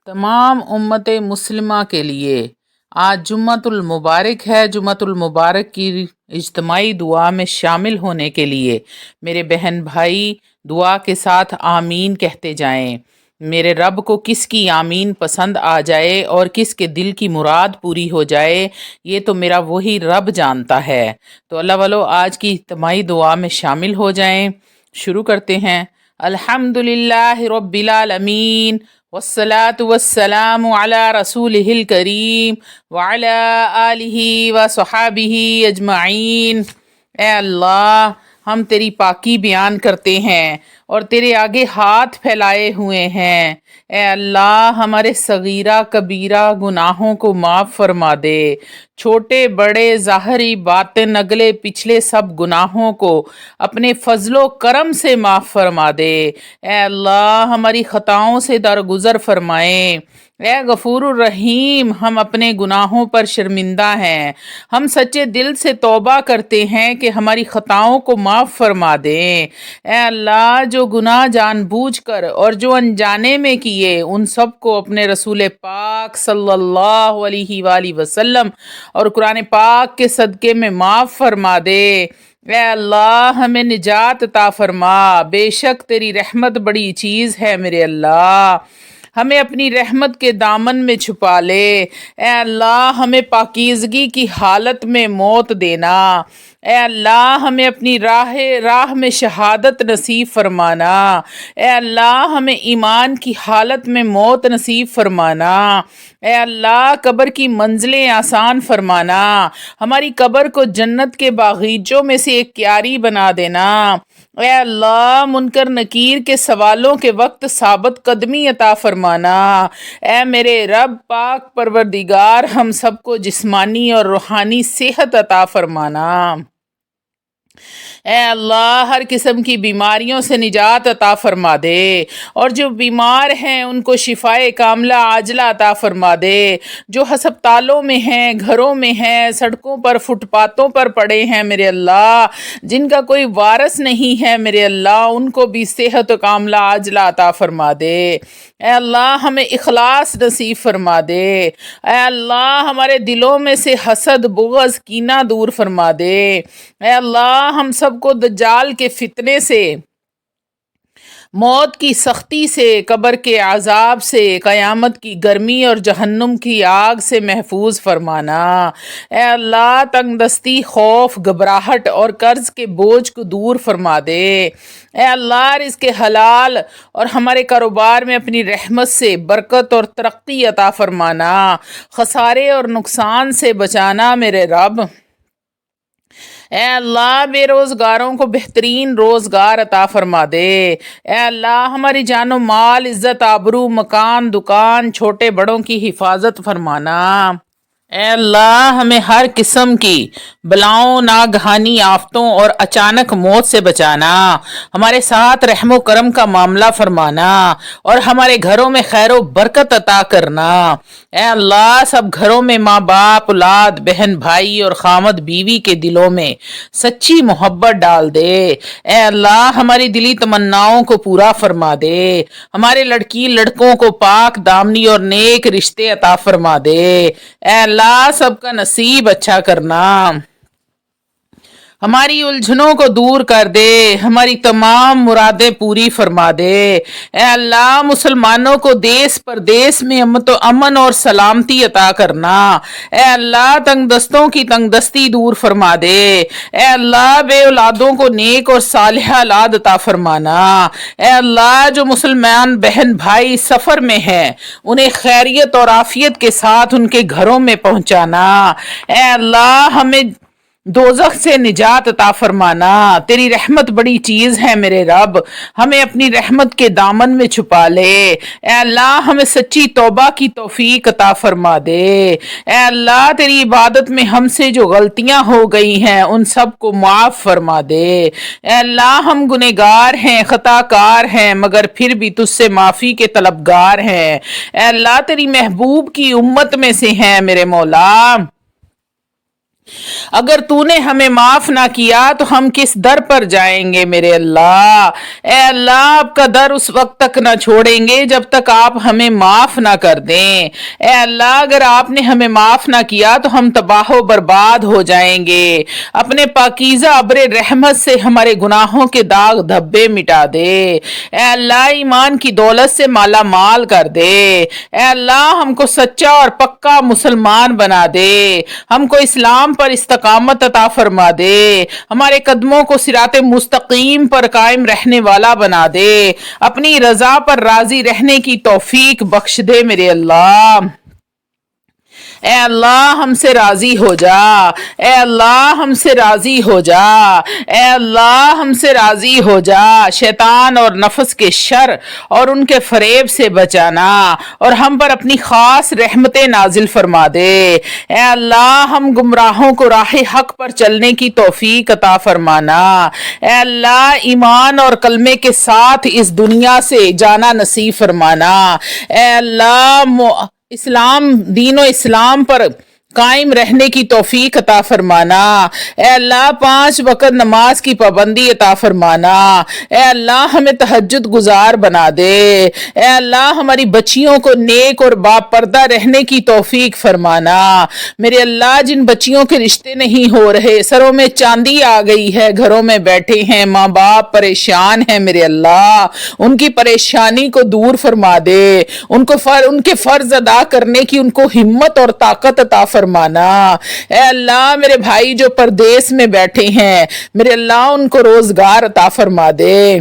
तमाम उम्मत मुस्लिमा के लिए आज जुम्मतुल मुबारक है। जुम्मतुल मुबारक की इज्तिमाई दुआ में शामिल होने के लिए मेरे बहन भाई दुआ के साथ आमीन कहते जाएं। मेरे रब को किसकी आमीन पसंद आ जाए और किसके दिल की मुराद पूरी हो जाए, ये तो मेरा वही रब जानता है। तो अल्लाह वालो आज की इज्तिमाई दुआ में शामिल हो जाएं। शुरू करते हैं। अल्हम्दुलिल्लाहि रब्बिल आलमीन वस्सलातु वस्सलामु अला रसूलिहिल करीम व अला आलिहि व सहाबिहि अजमाइन। ए अल्लाह, हम तेरी पाकी बयान करते हैं और तेरे आगे हाथ फैलाए हुए हैं। ए अल्लाह, हमारे सगीरा कबीरा गुनाहों को माफ़ फरमा दे। छोटे बड़े ज़ाहरी बातिन अगले पिछले सब गुनाहों को अपने फजलो करम से माफ़ फरमा दे। ए अल्लाह, हमारी ख़ताओं से दरगुज़र फरमाए। ए गफूरुर रहीम, हम अपने गुनाहों पर शर्मिंदा हैं। हम सच्चे दिल से तौबा करते हैं कि हमारी ख़ताओं को माफ़ फरमा दें। ए अल्लाह, जो गुनाह जानबूझकर और जो अनजाने में किए उन सब को अपने रसूल पाक सल्लल्लाहु अलैहि वसल्लम और कुरान पाक के सदक़े में माफ़ फरमा दे। ए अल्लाह, हमें निजात अता फरमा। बेशक तेरी रहमत बड़ी चीज़ है मेरे अल्लाह। हमें अपनी रहमत के दामन में छुपा ले। ए अल्लाह, हमें पाकीज़गी की हालत में मौत देना। ए अल्लाह, हमें अपनी राह में शहादत नसीब फरमाना। ए अल्लाह, हमें ईमान की हालत में मौत नसीब फरमाना। ए अल्लाह, कब्र की मंजिलें आसान फरमाना। हमारी कब्र को जन्नत के बागीचों में से एक क्यारी बना देना। ए अल्लाह, मुनकर नकीर के सवालों के वक्त साबित कदमी अता फरमाना। ए मेरे रब पाक परवरदिगार, हम सबको जिस्मानी और रूहानी सेहत अता फरमाना। ए अल्लाह, हर किस्म की बीमारियों से निजात अता फरमा दे और जो बीमार हैं उनको शिफाए कामला आजला अता फरमा दे। जो हस्पतालों में हैं, घरों में हैं, सड़कों पर फुटपाथों पर पड़े हैं मेरे अल्लाह, जिनका कोई वारस नहीं है मेरे अल्लाह, उनको भी सेहत कामला आजला अता फरमा दे। ए अल्लाह, हमें इखलास नसीब फरमा दे। ए अल्लाह, हमारे दिलों में से हसद बुग़्ज़ कीना दूर फरमा दे। ए अल्लाह, हम सबको दज्जाल के फितने से, मौत की सख्ती से, कब्र के आज़ाब से, क़यामत की गर्मी और जहन्नुम की आग से महफूज फरमाना। ए अल्लाह, तंगदस्ती, खौफ, घबराहट और कर्ज के बोझ को दूर फरमा दे। ए अल्लाह, रिज़्क़ हलाल और हमारे कारोबार में अपनी रहमत से बरकत और तरक्की अता फरमाना। खसारे और नुकसान से बचाना मेरे रब। ए अल्लाह, बेरोज़गारों को बेहतरीन रोज़गार अता फरमा दे। ए अल्लाह, हमारी जानो माल, इज़्ज़त, आबरू, मकान, दुकान, छोटे बड़ों की हिफाजत फरमाना। ए अल्लाह, हमें हर किस्म की बलाओं, नागहानी आफतों और अचानक मौत से बचाना। हमारे साथ रहमो करम का मामला फरमाना और हमारे घरों में खैरो बरकत अता करना। ए अल्लाह, सब घरों में माँ बाप, औलाद, बहन भाई और खामद बीवी के दिलों में सच्ची मोहब्बत डाल दे। ए अल्लाह, हमारी दिली तमन्नाओं को पूरा फरमा दे। हमारे लड़की लड़कों को पाक दामनी और नेक रिश्ते अता फरमा दे। ए अल्लाह, सबका नसीब अच्छा करना। हमारी उलझनों को दूर कर दे। हमारी तमाम मुरादें पूरी फरमा दे। ए अल्लाह, मुसलमानों को देश परदेश में अमन और सलामती अता करना। ए अल्लाह, तंगदस्तों की तंगदस्ती दूर फरमा दे। ए अल्लाह, बे औलादों को नेक और सालिह औलाद अता फरमाना। ए अल्लाह, जो मुसलमान बहन भाई सफ़र में हैं उन्हें खैरियत और आफियत के साथ उनके घरों में पहुँचाना। ए अल्लाह, हमें दोज़ख से निजात अता फरमाना। तेरी रहमत बड़ी चीज़ है मेरे रब, हमें अपनी रहमत के दामन में छुपा ले। ए अल्लाह, हमें सच्ची तौबा की तौफीक अता फरमा दे। ए अल्लाह, तेरी इबादत में हमसे जो गलतियां हो गई हैं उन सब को माफ़ फरमा दे। ए अल्लाह, हम गुनहगार हैं, खताकार हैं, मगर फिर भी तुझसे माफ़ी के तलबगार हैं। ए अल्लाह, तेरी महबूब की उम्मत में से हैं मेरे मौला। اگر تو نے ہمیں معاف نہ کیا تو ہم کس در پر جائیں گے میرے اللہ؟ اے اللہ آپ کا در اس وقت تک نہ چھوڑیں گے جب تک آپ ہمیں معاف نہ کر دیں۔ اے اللہ اگر آپ نے ہمیں معاف نہ کیا تو ہم تباہ و برباد ہو جائیں گے۔ اپنے پاکیزہ ابر رحمت سے ہمارے گناہوں کے داغ دھبے مٹا دے۔ اے اللہ ایمان کی دولت سے مالا مال کر دے۔ اے اللہ ہم کو سچا اور پکا مسلمان بنا دے۔ ہم کو اسلام پر استقامت عطا فرما دے۔ ہمارے قدموں کو صراط مستقیم پر قائم رہنے والا بنا دے۔ اپنی رضا پر راضی رہنے کی توفیق بخش دے میرے اللہ۔ اے اللہ ہم سے راضی ہو جا۔ اے اللہ ہم سے راضی ہو جا۔ اے اللہ ہم سے راضی ہو جا۔ شیطان اور نفس کے شر اور ان کے فریب سے بچانا اور ہم پر اپنی خاص رحمتیں نازل فرما دے۔ اے اللہ ہم گمراہوں کو راہ حق پر چلنے کی توفیق عطا فرمانا۔ اے اللہ ایمان اور کلمے کے ساتھ اس دنیا سے جانا نصیب فرمانا۔ اے اللہ اسلام دین و اسلام پر قائم رہنے کی توفیق عطا فرمانا۔ اے اللہ 5 وقت نماز کی پابندی عطا فرمانا۔ اے اللہ ہمیں تہجد گزار بنا دے۔ اے اللہ ہماری بچیوں کو نیک اور با پردہ رہنے کی توفیق فرمانا۔ میرے اللہ جن بچیوں کے رشتے نہیں ہو رہے، سروں میں چاندی آ گئی ہے، گھروں میں بیٹھے ہیں، ماں باپ پریشان ہیں میرے اللہ، ان کی پریشانی کو دور فرما دے۔ ان کے فرض ادا کرنے کی ان کو ہمت اور طاقت عطا فرمانا۔ اے اللہ میرے بھائی جو پردیس میں بیٹھے ہیں، میرے اللہ ان کو روزگار عطا فرما دے۔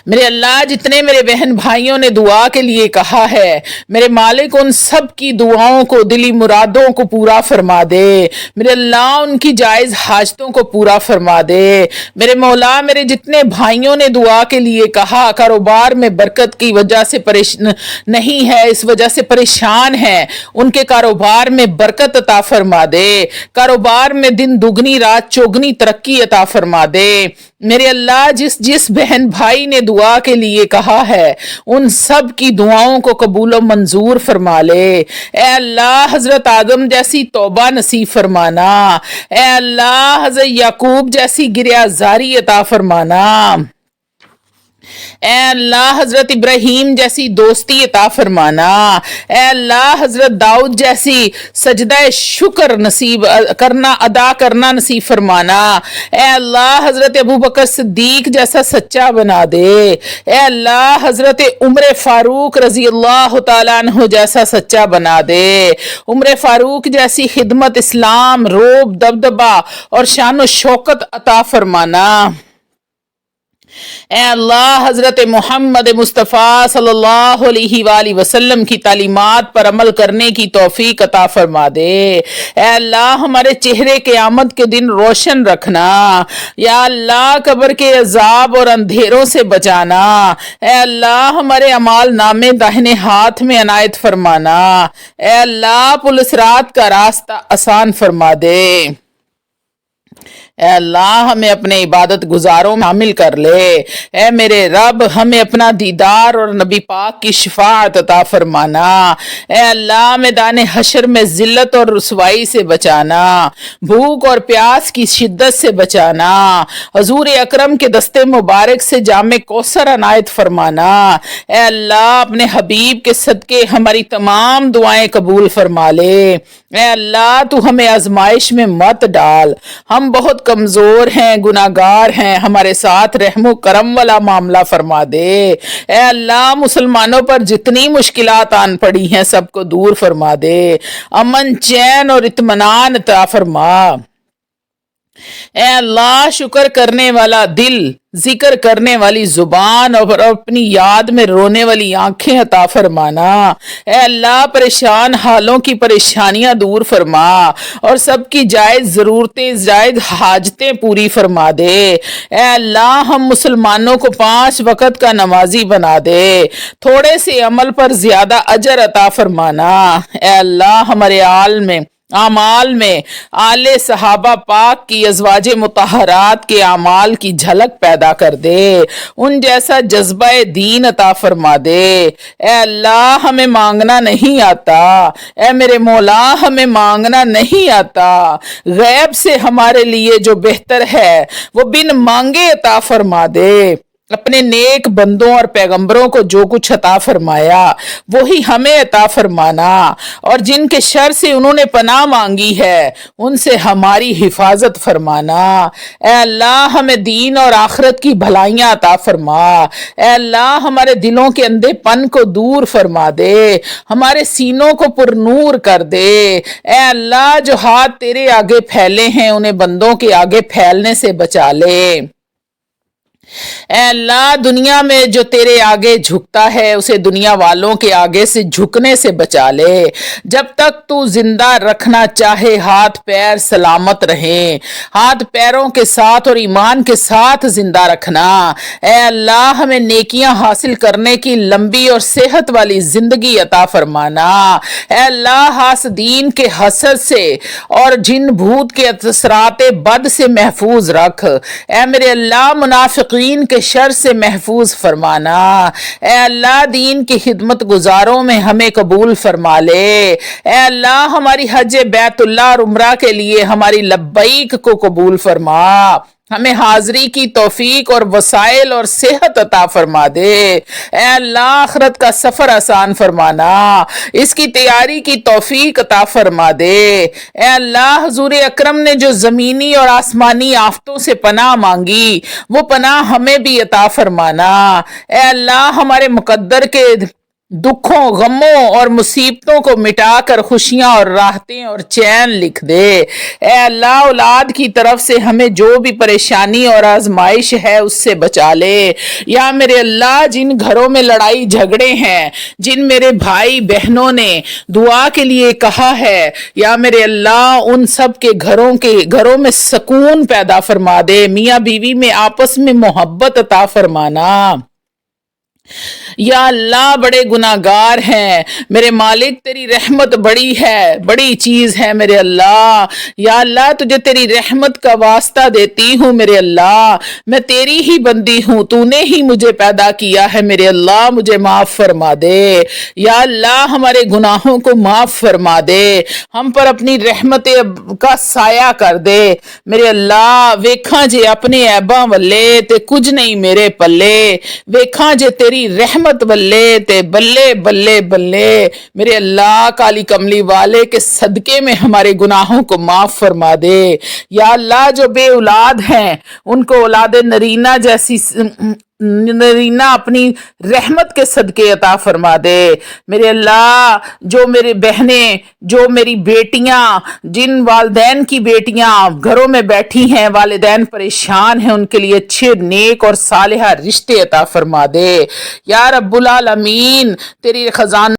میرے اللہ جتنے میرے بہن بھائیوں نے دعا کے لیے کہا ہے، میرے مالک ان سب کی دعاؤں کو، دلی مرادوں کو پورا فرما دے۔ میرے اللہ ان کی جائز حاجتوں کو پورا فرما دے۔ میرے مولا میرے جتنے بھائیوں نے دعا کے لیے کہا، کاروبار میں برکت کی وجہ سے نہیں ہے، اس وجہ سے پریشان ہیں، ان کے کاروبار میں برکت عطا فرما دے۔ کاروبار میں دن دگنی رات چوگنی ترقی عطا فرما دے۔ میرے اللہ جس بہن بھائی نے دعا کے لیے کہا ہے، ان سب کی دعاؤں کو قبول و منظور فرما لے۔ اے اللہ حضرت آدم جیسی توبہ نصیب فرمانا۔ اے اللہ حضرت یعقوب جیسی گریہ زاری عطا فرمانا۔ اے اللہ حضرت ابراہیم جیسی دوستی عطا فرمانا۔ اے اللہ حضرت داؤد جیسی سجدہ شکر نصیب ادا کرنا نصیب فرمانا۔ اے اللہ حضرت ابوبکر صدیق جیسا سچا بنا دے۔ اے اللہ حضرت عمر فاروق رضی اللہ تعالیٰ عنہ جیسا سچا بنا دے۔ عمر فاروق جیسی خدمت اسلام، روب، دبدبہ اور شان و شوکت عطا فرمانا۔ اے اللہ حضرت محمد مصطفیٰ صلی اللہ علیہ وآلہ وسلم کی تعلیمات پر عمل کرنے کی توفیق عطا فرما دے۔ اے اللہ ہمارے چہرے قیامت کے دن روشن رکھنا۔ یا اللہ قبر کے عذاب اور اندھیروں سے بچانا۔ اے اللہ ہمارے اعمال نامے داہنے ہاتھ میں عنایت فرمانا۔ اے اللہ پل صراط کا راستہ آسان فرما دے۔ اے اللہ ہمیں اپنے عبادت گزاروں میں شامل کر لے۔ اے میرے رب ہمیں اپنا دیدار اور نبی پاک کی شفاعت عطا فرمانا۔ اے اللہ میدان حشر میں ذلت اور رسوائی سے بچانا، بھوک اور پیاس کی شدت سے بچانا، حضور اکرم کے دستے مبارک سے جام کوثر عنایت فرمانا۔ اے اللہ اپنے حبیب کے صدقے ہماری تمام دعائیں قبول فرما لے۔ اے اللہ تو ہمیں آزمائش میں مت ڈال، ہم بہت کمزور ہیں، گناہگار ہیں، ہمارے ساتھ رحم و کرم والا معاملہ فرما دے۔ اے اللہ مسلمانوں پر جتنی مشکلات آن پڑی ہیں سب کو دور فرما دے، امن چین اور اطمینان عطا فرما۔ اے اللہ شکر کرنے والا دل، ذکر کرنے والی زبان اور اپنی یاد میں رونے والی آنکھیں عطا فرمانا۔ اے اللہ پریشان حالوں کی پریشانیاں دور فرما اور سب کی جائز ضرورتیں، جائز حاجتیں پوری فرما دے۔ اے اللہ ہم مسلمانوں کو 5 وقت کا نمازی بنا دے، تھوڑے سے عمل پر زیادہ اجر عطا فرمانا۔ اے اللہ ہمارے عال میں आमाल में आले सहाबा पाक की अजवाज मुतहरात के आमाल की झलक पैदा कर दे, उन जैसा जज्बा दीन अता फरमा दे। ए अल्लाह हमें मांगना नहीं आता, ए मेरे मौला हमें मांगना नहीं आता, गैब से हमारे लिए जो बेहतर है वो बिन मांगे अता फरमा दे। अपने नेक बंदों और पैगंबरों को जो कुछ अता फरमाया वही हमें अता फरमाना, और जिनके शर से उन्होंने पनाह मांगी है उनसे हमारी हिफाजत फरमाना। ए अल्लाह हमें दीन और आखिरत की भलाइयां अता फरमा। ए अल्लाह हमारे दिलों के अंधेपन को दूर फरमा दे, हमारे सीनों को पुरनूर कर दे। ए अल्लाह जो हाथ तेरे आगे फैले हैं उन्हें बंदों के आगे फैलने से बचा ले। ऐ अल्लाह दुनिया में जो तेरे आगे झुकता है उसे दुनिया वालों के आगे से झुकने से बचा ले। जब तक तू जिंदा रखना चाहे हाथ पैर सलामत रहे, हाथ पैरों के साथ और ईमान के साथ जिंदा रखना। ऐ अल्लाह हमें नेकियां हासिल करने की लंबी और सेहत वाली जिंदगी अता फरमाना। ऐ अल्लाह हासदीन के हसद से और जिन भूत के असरात बद से महफूज रख। ऐ मेरे अल्लाह मुनाफिकीन के शर से महफूज फरमाना। ऐ अल्लाह दीन की खिदमत गुजारों में हमें कबूल फरमा ले। ऐ अल्लाह हमारी हज बैतुल्लाह और उम्रा के लिए हमारी लब्बैक को कबूल फरमा। हमें हाजिरी की तौफीक और वसाइल और सेहत अता फरमा दे। ऐ अल्लाह आखिरत का सफर आसान फरमाना, इसकी तैयारी की तौफीक अता फरमा दे। ऐ अल्लाह हुजूर अकरम ने जो जमीनी और आसमानी आफतों से पनाह मांगी वो पनाह हमें भी अता फरमाना। ऐ अल्लाह हमारे मुकद्दर के दुखों गमों और मुसीबतों को मिटाकर खुशियां और राहतें और चैन लिख दे। ऐ अल्लाह औलाद की तरफ से हमें जो भी परेशानी और आजमाइश है उससे बचा ले। या मेरे अल्लाह जिन घरों में लड़ाई झगड़े हैं, जिन मेरे भाई बहनों ने दुआ के लिए कहा है, या मेरे अल्लाह उन सब के घरों में सुकून पैदा फरमा दे। मियाँ बीवी में आपस में मोहब्बत अता फरमाना। या अल्लाह बड़े गुनाहगार हैं मेरे मालिक, तेरी रहमत बड़ी है, बड़ी चीज है मेरे अल्लाह। या अल्लाह तुझे तेरी रहमत का वास्ता देती हूँ मेरे अल्लाह, मैं तेरी ही बंदी हूँ, तूने ही मुझे पैदा किया है मेरे अल्लाह, मुझे माफ फरमा दे। या अल्लाह हमारे गुनाहों को माफ फरमा दे, हम पर अपनी रहमत का साया कर दे मेरे अल्लाह। वेखा जे अपने ऐबा वल्ले ते कुछ नहीं मेरे पल्ले, वेखा जे तेरी रहमत बल्ले ते बल्ले बल्ले बल्ले मेरे अल्लाह। काली कमली वाले के सदके में हमारे गुनाहों को माफ फरमा दे। या अल्लाह जो बे औलाद हैं उनको औलाद नरीना जैसी नरीना अपनी रहमत के सदके अता फरमा दे मेरे अल्लाह। जो मेरी बहनें, जो मेरी बेटियां, जिन वालिदैन की बेटियां घरों में बैठी हैं, वालिदैन परेशान हैं, उनके लिए अच्छे नेक और सालिहा रिश्ते अता फरमा दे। या रब्बुल आलमीन तेरी खजाना